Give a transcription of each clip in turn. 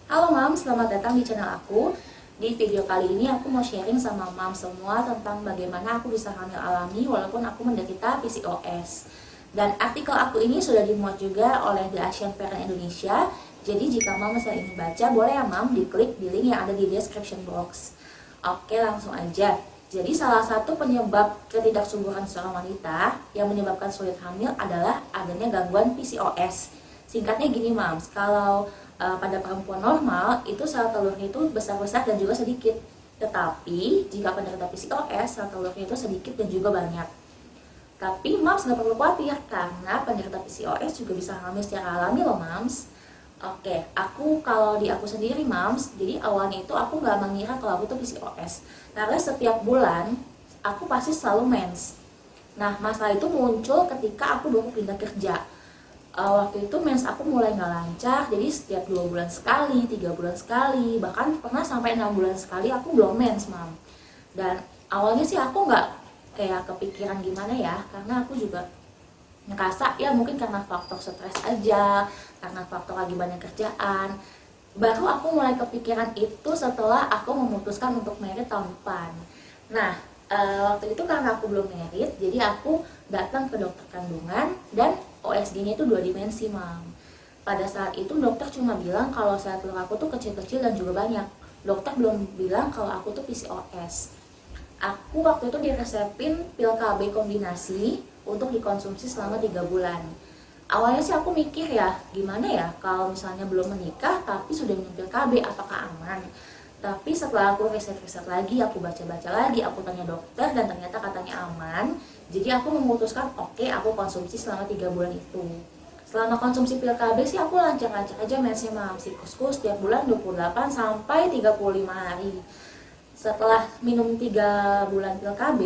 Halo Mam, selamat datang di channel aku. Di video kali ini aku mau sharing sama Mam semua tentang bagaimana aku bisa hamil alami walaupun aku menderita PCOS. Dan artikel aku ini sudah dimuat juga oleh The Asian Parent Indonesia. Jadi jika Mam masih ingin baca, boleh ya Mam diklik di link yang ada di description box. Oke, langsung aja. Jadi salah satu penyebab ketidaksuburan seorang wanita yang menyebabkan sulit hamil adalah adanya gangguan PCOS. Singkatnya gini Mams, kalau pada perempuan normal itu sel telurnya itu besar-besar dan juga sedikit. Tetapi jika penderita PCOS, sel telurnya itu sedikit dan juga banyak. Tapi Mams nggak perlu khawatir karena penderita PCOS juga bisa hamil secara alami loh Mams. Oke, kalau di aku sendiri Mams, jadi awalnya itu aku nggak mengira kalau aku tuh PCOS karena setiap bulan aku pasti selalu mens. Nah, masalah itu muncul ketika aku baru pindah kerja. Waktu itu mens aku mulai nggak lancar, jadi setiap 2 bulan sekali, 3 bulan sekali, bahkan pernah sampai 6 bulan sekali aku belum mens Mam. Dan awalnya sih aku nggak kayak kepikiran gimana ya, karena aku juga ngerasa ya mungkin karena faktor stres aja, karena faktor lagi banyak kerjaan. Baru aku mulai kepikiran itu setelah aku memutuskan untuk merit tahun depan. Nah, waktu itu karena aku belum merit, jadi aku datang ke dokter kandungan dan OSG-nya itu 2 dimensi, Mam. Pada saat itu dokter cuma bilang kalau sel telur aku tuh kecil-kecil dan juga banyak. Dokter belum bilang kalau aku tuh PCOS. Aku waktu itu diresepin pil KB kombinasi untuk dikonsumsi selama 3 bulan. Awalnya sih aku mikir ya, gimana ya kalau misalnya belum menikah tapi sudah minum pil KB, apakah aman? Tapi setelah aku riset-riset lagi, aku baca-baca lagi, aku tanya dokter dan ternyata katanya aman. Jadi aku memutuskan oke, aku konsumsi selama 3 bulan itu. Selama konsumsi pil KB sih aku lancar-lancar aja mensnya Mam. Siklusku setiap bulan 28 sampai 35 hari. Setelah minum 3 bulan pil KB,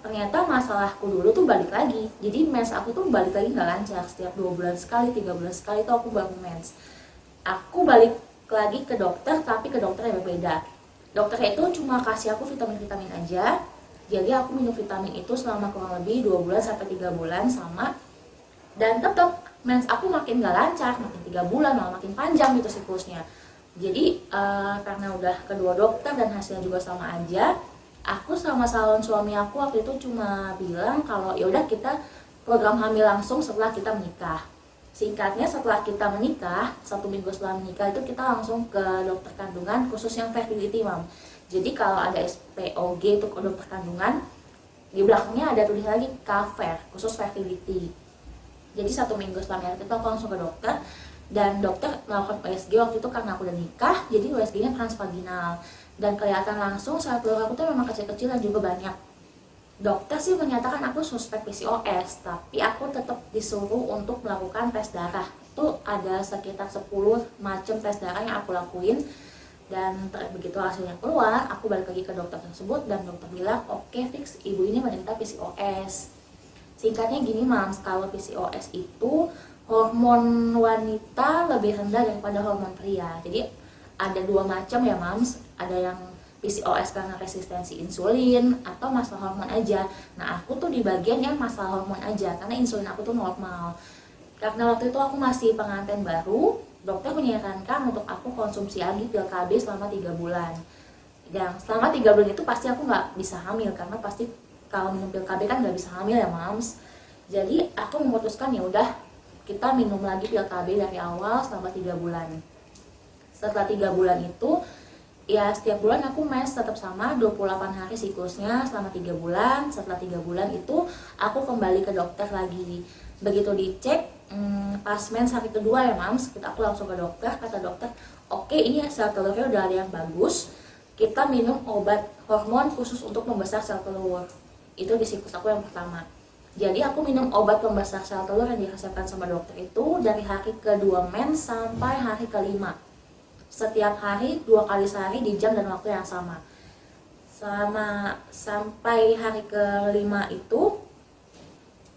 ternyata masalahku dulu tuh balik lagi. Jadi mens aku tuh balik lagi nggak lancar. Setiap 2 bulan sekali, 3 bulan sekali tuh aku baru mens. Aku balik lagi ke dokter, tapi ke dokter yang berbeda. Dokternya itu cuma kasih aku vitamin-vitamin aja. Jadi aku minum vitamin itu selama kurang lebih 2 bulan sampai 3 bulan sama. Dan tetap mens aku makin gak lancar, makin 3 bulan malah makin panjang gitu siklusnya. Jadi karena udah kedua dokter dan hasilnya juga sama aja, aku sama salon suami aku waktu itu cuma bilang kalau ya udah kita program hamil langsung setelah kita menikah. Singkatnya setelah kita menikah, 1 minggu setelah menikah itu kita langsung ke dokter kandungan khusus yang fertility Mam. Jadi kalau ada SPOG itu ke dokter kandungan, di belakangnya ada tulis lagi KFER, khusus fertility. Jadi 1 minggu setelah menikah itu aku langsung ke dokter. Dan dokter melakukan USG waktu itu karena aku udah nikah, jadi USG-nya transvaginal. Dan kelihatan langsung sel telur aku tuh memang kecil-kecil dan juga banyak. Dokter sih menyatakan aku suspek PCOS, tapi aku tetap disuruh untuk melakukan tes darah. Itu ada sekitar 10 macam tes darah yang aku lakuin. Dan begitu hasilnya keluar, aku balik lagi ke dokter tersebut dan dokter bilang, oke, fix, ibu ini menderita PCOS. Singkatnya gini Mams, kalau PCOS itu hormon wanita lebih rendah daripada hormon pria. Jadi ada 2 macam ya Mams, ada yang PCOS karena resistensi insulin atau masalah hormon aja. Nah aku tuh di bagian yang masalah hormon aja karena insulin aku tuh normal. Karena waktu itu aku masih pengantin baru, dokter menyarankan untuk aku konsumsi lagi pil KB selama 3 bulan. Dan selama 3 bulan itu pasti aku nggak bisa hamil karena pasti kalau minum pil KB kan nggak bisa hamil ya Mams. Jadi aku memutuskan ya udah kita minum lagi pil KB dari awal selama 3 bulan. Setelah 3 bulan itu ya setiap bulan aku mens tetap sama 28 hari siklusnya selama 3 bulan. Setelah 3 bulan itu aku kembali ke dokter lagi. Begitu dicek pas mens hari kedua ya Mams, aku langsung ke dokter, kata dokter oke, ini sel telurnya udah ada yang bagus, kita minum obat hormon khusus untuk membesar sel telur. Itu di siklus aku yang pertama. Jadi aku minum obat pembesar sel telur yang diresepkan sama dokter itu dari hari kedua mens sampai hari kelima. Setiap hari 2 kali sehari di jam dan waktu yang sama. Sampai hari kelima itu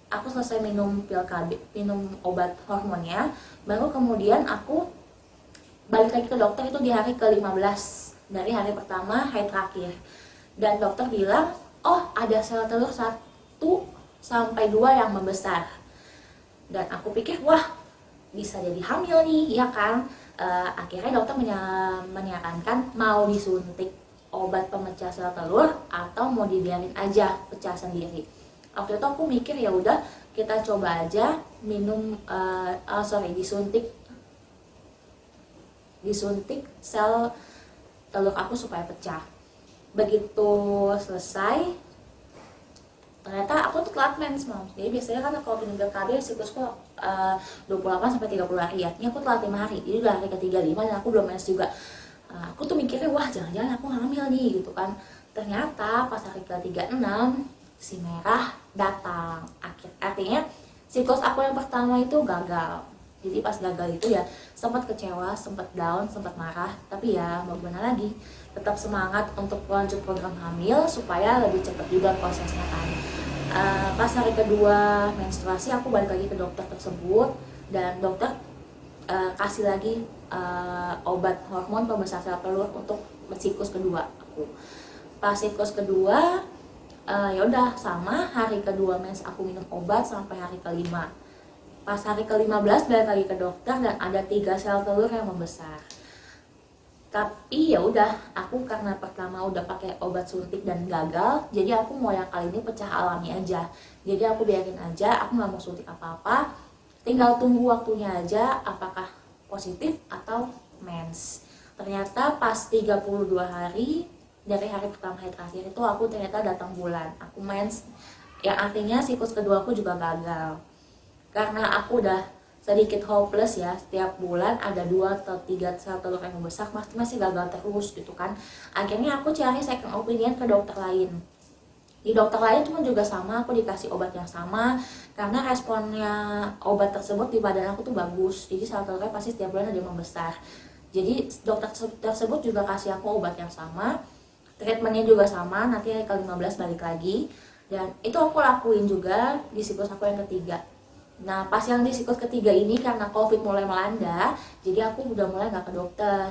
aku selesai minum pil KB, minum obat hormonnya, baru kemudian aku balik lagi ke dokter itu di hari ke-15 dari hari pertama, hari terakhir. Dan dokter bilang, oh ada sel telur 1 sampai 2 yang membesar. Dan aku pikir, wah bisa jadi hamil nih, ya kan? Akhirnya dokter menyarankan mau disuntik obat pemecah sel telur atau mau dibiarin aja pecah sendiri. Waktu itu aku mikir ya udah kita coba aja minum disuntik sel telur aku supaya pecah. Begitu selesai, ternyata aku tuh telat mens, Mams. Jadi biasanya kan kalau minum BKB siklusku 28 sampai 30 hari ya. Ini aku telat 5 hari. Jadi udah hari ke-35 dan aku belum mens juga. Aku tuh mikirnya wah jangan-jangan aku hamil nih gitu kan. Ternyata pas hari ke-36 si merah datang. Artinya siklus aku yang pertama itu gagal. Jadi pas gagal itu ya sempat kecewa, sempat down, sempat marah. Tapi ya mau gimana lagi, tetap semangat untuk lanjut program hamil supaya lebih cepat juga prosesnya kan. Pas hari kedua menstruasi aku balik lagi ke dokter tersebut dan dokter kasih lagi obat hormon pembesar sel telur untuk siklus kedua aku. Pas siklus kedua ya udah sama, hari kedua mens aku minum obat sampai hari kelima. Pas hari ke-15 balik lagi ke dokter dan ada 3 sel telur yang membesar. Tapi ya udah, aku karena pertama udah pakai obat suntik dan gagal, jadi aku mau yang kali ini pecah alami aja. Jadi aku biarin aja, aku nggak mau suntik apa-apa, tinggal tunggu waktunya aja apakah positif atau mens. Ternyata pas 32 hari dari hari pertama hari terakhir itu aku ternyata datang bulan, aku mens, yang artinya siklus kedua aku juga gagal. Karena aku udah sedikit hopeless ya, setiap bulan ada 2 atau 3 sel telur yang membesar, masih gagal terus gitu kan. Akhirnya aku cari second opinion ke dokter lain. Di dokter lain cuma juga sama, aku dikasih obat yang sama karena responnya obat tersebut di badan aku tuh bagus. Jadi sel telurnya pasti setiap bulan ada yang membesar. Jadi dokter tersebut juga kasih aku obat yang sama, treatmentnya juga sama, nanti hari ke-15 balik lagi. Dan itu aku lakuin juga di siklus aku yang ketiga. Nah pas yang di siklus ketiga ini karena covid mulai melanda, jadi aku udah mulai gak ke dokter.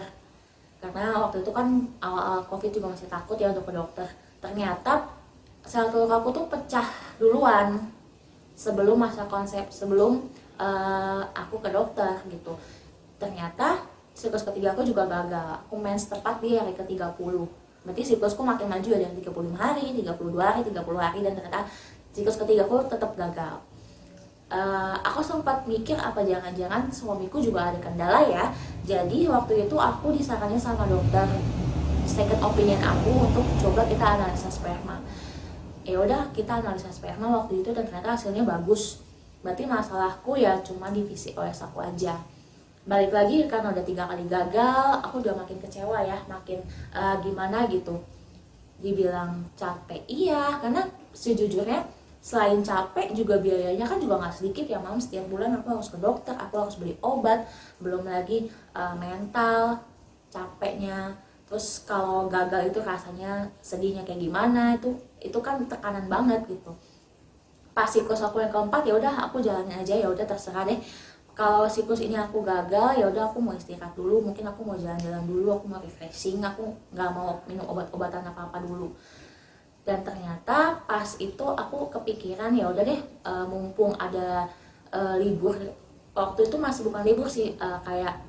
Karena waktu itu kan awal-awal covid juga masih takut ya untuk ke dokter. Ternyata sel telur aku tuh pecah duluan sebelum aku ke dokter gitu. Ternyata siklus ketiga aku juga gagal. Aku mens tepat di hari ke-30. Berarti siklusku makin maju ya, dari 35 hari, 32 hari, 30 hari, dan ternyata siklus ketiga aku tetap gagal. Aku sempat mikir apa jangan-jangan suamiku juga ada kendala ya. Jadi waktu itu aku disaranin sama dokter, second opinion aku untuk coba kita analisa sperma. Ya udah kita analisa sperma waktu itu dan ternyata hasilnya bagus. Berarti masalahku ya cuma di PCOS aku aja. Balik lagi karena udah 3 kali gagal, aku udah makin kecewa ya, makin gimana gitu. Dibilang capek, iya, karena sejujurnya selain capek juga biayanya kan juga nggak sedikit ya, Mam. Setiap bulan aku harus ke dokter, aku harus beli obat, belum lagi mental capeknya. Terus kalau gagal itu rasanya sedihnya kayak gimana, itu kan tekanan banget gitu. Pas siklus aku yang keempat ya udah aku jalanin aja, ya udah terserah deh. Kalau siklus ini aku gagal ya udah aku mau istirahat dulu, mungkin aku mau jalan-jalan dulu, aku mau refreshing, aku nggak mau minum obat-obatan apa-apa dulu. Dan ternyata pas itu aku kepikiran ya udah deh, mumpung ada libur, waktu itu masih bukan libur sih, kayak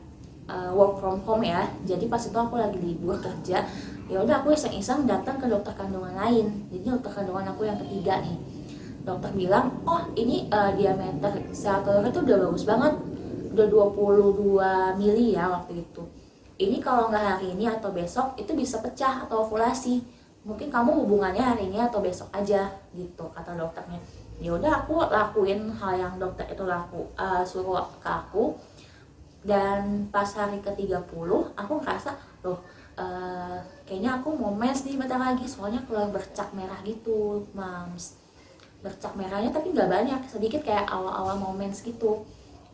work from home ya. Jadi pas itu aku lagi libur kerja, ya udah aku iseng-iseng datang ke dokter kandungan lain. Jadi dokter kandungan aku yang ketiga nih, dokter bilang oh ini diameter sel telurnya tuh udah bagus banget, udah 22 mili ya waktu itu. Ini kalau nggak hari ini atau besok itu bisa pecah atau ovulasi, mungkin kamu hubungannya hari ini atau besok aja gitu kata dokternya. Ya udah aku lakuin hal yang dokter itu suruh ke aku. Dan pas hari ke-30 aku ngerasa loh, kayaknya aku mau mens nih bentar lagi, soalnya keluar bercak merah gitu, Mams. Bercak merahnya tapi nggak banyak, sedikit kayak awal-awal mau mens gitu.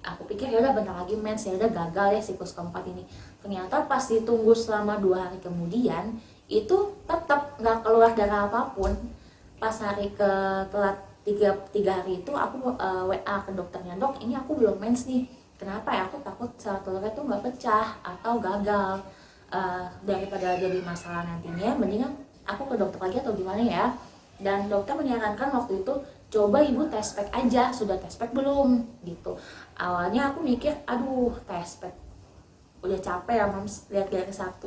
Aku pikir ya udah bentar lagi mens, ya udah gagal ya siklus keempat ini. Ternyata pas ditunggu selama 2 hari kemudian itu tetap nggak keluar darah apapun. Pas hari ke telat 3 hari itu aku WA ke dokternya, dok ini aku belum mens nih, kenapa ya, aku takut sel telurnya tuh nggak pecah atau gagal. Daripada jadi masalah nantinya mendingan aku ke dokter lagi atau gimana ya. Dan dokter menyarankan waktu itu coba ibu tes pack aja, sudah tes pack belum gitu. Awalnya aku mikir aduh tes pack udah capek ya mams lihat garis 1.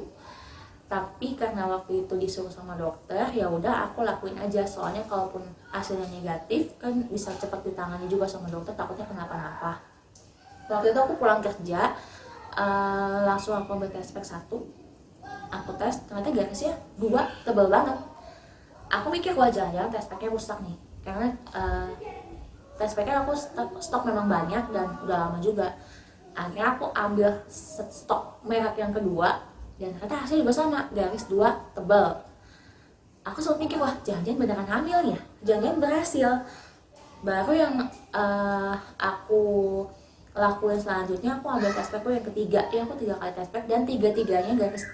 Tapi karena waktu itu disuruh sama dokter, ya udah aku lakuin aja. Soalnya kalaupun hasilnya negatif kan bisa cepat ditangani juga sama dokter, takutnya kenapa-napa. Waktu itu aku pulang kerja, langsung aku ambil test pack 1. Aku tes, ternyata garisnya 2, tebal banget. Aku mikir wajarnya test packnya rusak nih, karena test packnya aku stok memang banyak dan udah lama juga. Akhirnya aku ambil stok merek yang kedua, dan ternyata hasilnya juga sama, garis 2, tebal. Aku sempat mikir, wah jangan-jangan beneran hamil ya, jangan-jangan berhasil. Baru yang aku lakuin selanjutnya, aku ambil test pack yang ketiga. Ya aku 3 kali test pack dan 3-tiganya garis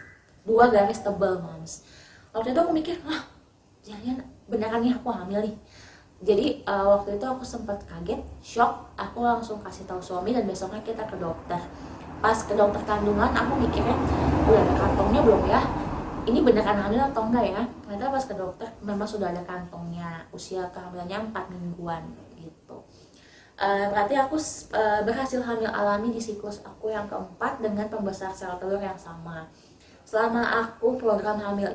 2 garis tebal mams. Waktu itu aku mikir, jangan beneran nih aku hamil nih. Jadi waktu itu aku sempat kaget, shock. Aku langsung kasih tahu suami dan besoknya kita ke dokter. Pas ke dokter kandungan aku mikirnya, udah ada kantongnya belum ya? Ini beneran hamil atau enggak ya? Ternyata pas ke dokter memang sudah ada kantongnya, usia kehamilannya 4 mingguan gitu. Berarti aku berhasil hamil alami di siklus aku yang keempat dengan pembesar sel telur yang sama. Selama aku program hamil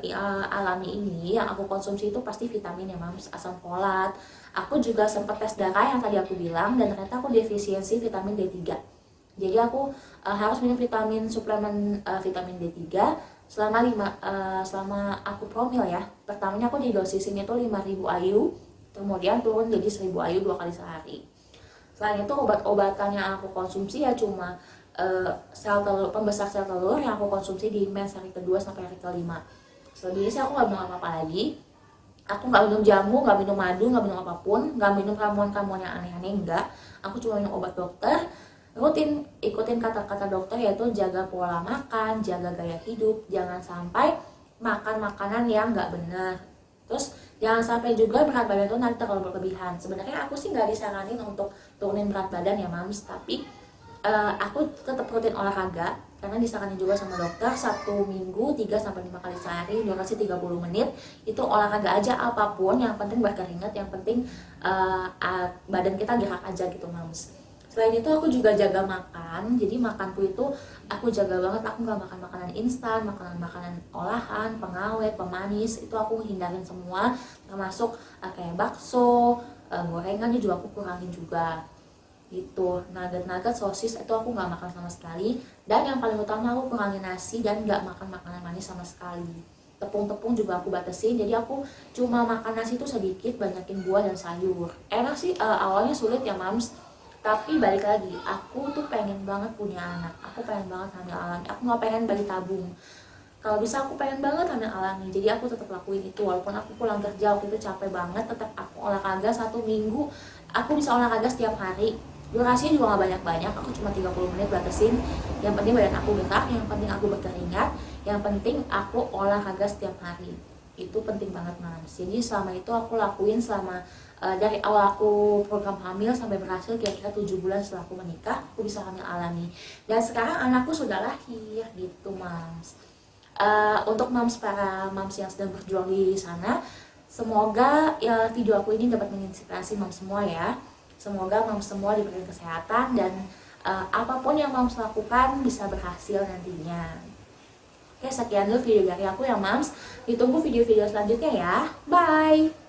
alami ini, yang aku konsumsi itu pasti vitamin ya mams, asam folat. Aku juga sempat tes darah yang tadi aku bilang, dan ternyata aku defisiensi vitamin D3. Jadi aku harus minum suplemen vitamin D3 selama aku promil ya. Pertamanya aku didosisin itu 5.000 IU, kemudian turun jadi 1.000 IU 2 kali sehari. Selain itu obat-obatan yang aku konsumsi ya cuma pembesar sel telur yang aku konsumsi di mens hari kedua sampai hari kelima. Selebihnya sih aku nggak minum apa-apa lagi. Aku nggak minum jamu, nggak minum madu, nggak minum apapun, nggak minum ramuan-ramuan yang aneh-aneh, enggak. Aku cuma minum obat dokter, rutin ikutin kata-kata dokter, yaitu jaga pola makan, jaga gaya hidup, jangan sampai makan makanan yang nggak benar. Terus jangan sampai juga berat badan itu nanti terlalu berlebihan. Sebenarnya aku sih nggak disaranin untuk turunin berat badan ya mams, tapi aku tetap rutin olahraga karena disaranin juga sama dokter 1 minggu 3-5 kali sehari, durasi 30 menit. Itu olahraga aja apapun, yang penting berkeringat, yang penting badan kita gerak aja gitu mams. Selain itu aku juga jaga makan, jadi makanku itu aku jaga banget. Aku nggak makan makanan instan, makanan olahan, pengawet, pemanis, itu aku hindarin semua, termasuk kayak bakso, gorengannya juga aku kurangin juga gitu. Nugget, sosis itu aku nggak makan sama sekali. Dan yang paling utama aku kurangin nasi dan nggak makan makanan manis sama sekali. Tepung juga aku batasin, jadi aku cuma makan nasi itu sedikit, banyakin buah dan sayur. Enak sih, awalnya sulit ya mams, tapi balik lagi, aku tuh pengen banget punya anak, aku pengen banget hamil alami, aku nggak pengen bayi tabung. Kalau bisa aku pengen banget hamil alami, jadi aku tetap lakuin itu. Walaupun aku pulang kerja waktu itu capek banget, tetap aku olahraga 1 minggu. Aku bisa olahraga setiap hari. Durasinya juga gak banyak-banyak, aku cuma 30 menit batasin. Yang penting badan aku gerak, yang penting aku berkeringat, yang penting aku olahraga setiap hari. Itu penting banget mams. Jadi selama itu aku lakuin selama dari awal aku program hamil sampai berhasil kira-kira 7 bulan setelah aku menikah, aku bisa hamil alami. Dan sekarang anakku sudah lahir gitu mams. Untuk para mams yang sedang berjuang di sana, semoga ya video aku ini dapat menginspirasi mams semua ya. Semoga mams semua diberikan kesehatan dan apapun yang mams lakukan bisa berhasil nantinya. Oke, sekian dulu video dari aku ya mams. Ditunggu video-video selanjutnya ya. Bye!